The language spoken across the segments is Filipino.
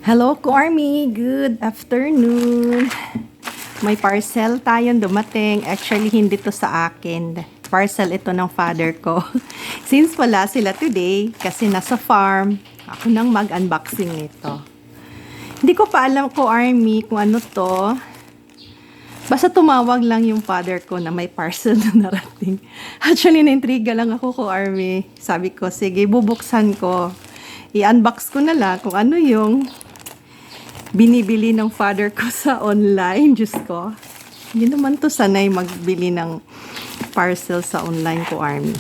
Hello, Army! Good afternoon! May parcel tayong dumating. Actually, hindi to sa akin. Parcel ito ng father ko. Since wala sila today, kasi nasa farm, ako nang mag-unboxing nito. Hindi ko pa alam Army, kung ano to. Basta tumawag lang yung father ko na may parcel na narating. Actually, na-intriga lang ako Army. Sabi ko, sige, bubuksan ko. I-unbox ko na lang kung ano yung binibili ng father ko sa online. Diyos ko. Hindi naman to sanay magbili ng parcel sa online Army.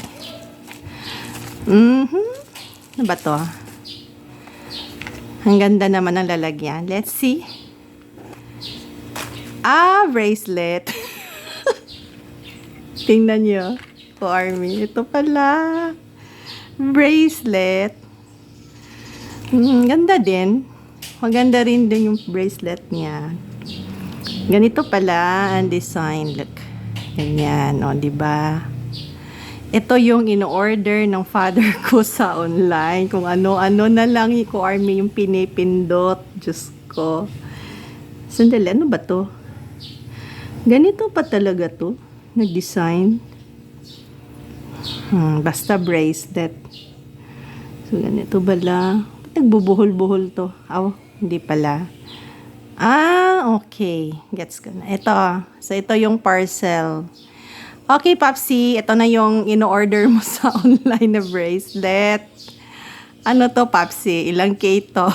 Ano ba to? Ang ganda naman ng lalagyan. Let's see. Bracelet. Tingnan nyo. Army. Ito pala. Bracelet. Ganda din. Maganda rin din yung bracelet niya. Ganito pala ang design. Look. Ganyan. O, diba? Ito yung in-order ng father ko sa online. Kung ano-ano na lang Army yung pinipindot. Diyos ko. Sandali. Ano ba to? Ganito pa talaga to. Nag-design. Basta bracelet. So, ganito bala. Nagbubuhol-buhol to. Hindi pala. Okay. Gets ko na. Ito. So, ito yung parcel. Okay, Popsi. Ito na yung in-order mo sa online na bracelet. Ano to, Popsi? Ilang K to?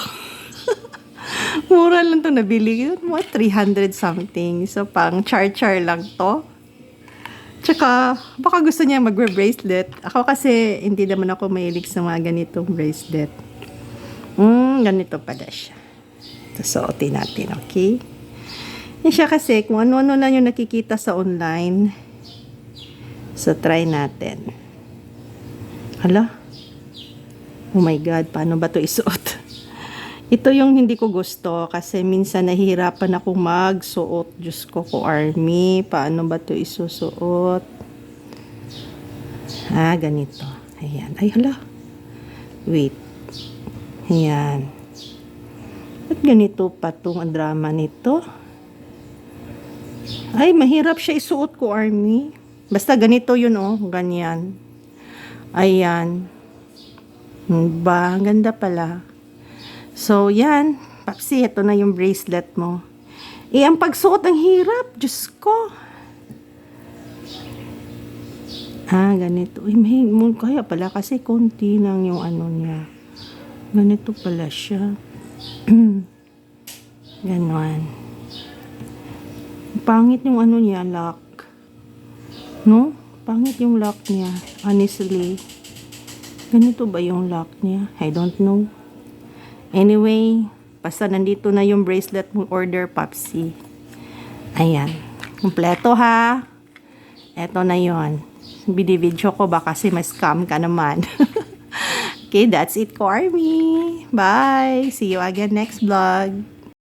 Mura lang to nabili. Mga 300 something. So, pang char-char lang to. Tsaka, baka gusto niya mag-bracelet. Ako kasi, hindi naman ako mahilig sa mga ganitong bracelet. Ganito pala siya. Suotin natin, okay? Yan siya kasi, kung ano-ano lang yung nakikita sa online. So, try natin. Hala? Oh my God, paano ba to isuot? Ito yung hindi ko gusto kasi minsan nahihirapan akong magsuot. Diyos ko Army. Paano ba to isusuot? Ganito. Ayan. Ay, hala. Wait. Ayan. Ba't ganito pa itong drama nito? Ay, mahirap siya isuot Army. Basta ganito yun, ganyan. Ayan. Ba, ganda pala. So, yan. Papsi, ito na yung bracelet mo. Ang pagsuot ang hirap. Diyos ko. Ganito. Kaya pala kasi konti lang yung ano niya. Ganito pala siya. Ganon. Pangit yung ano niya, lock. No? Pangit yung lock niya. Honestly. Ganito ba yung lock niya? I don't know. Anyway, basta nandito na yung bracelet mong order, Popsi. Ayan. Kompleto ha. Eto na yon. Bidi-video ko ba kasi may scam ka naman. Okay, that's it Army. Bye. See you again next vlog.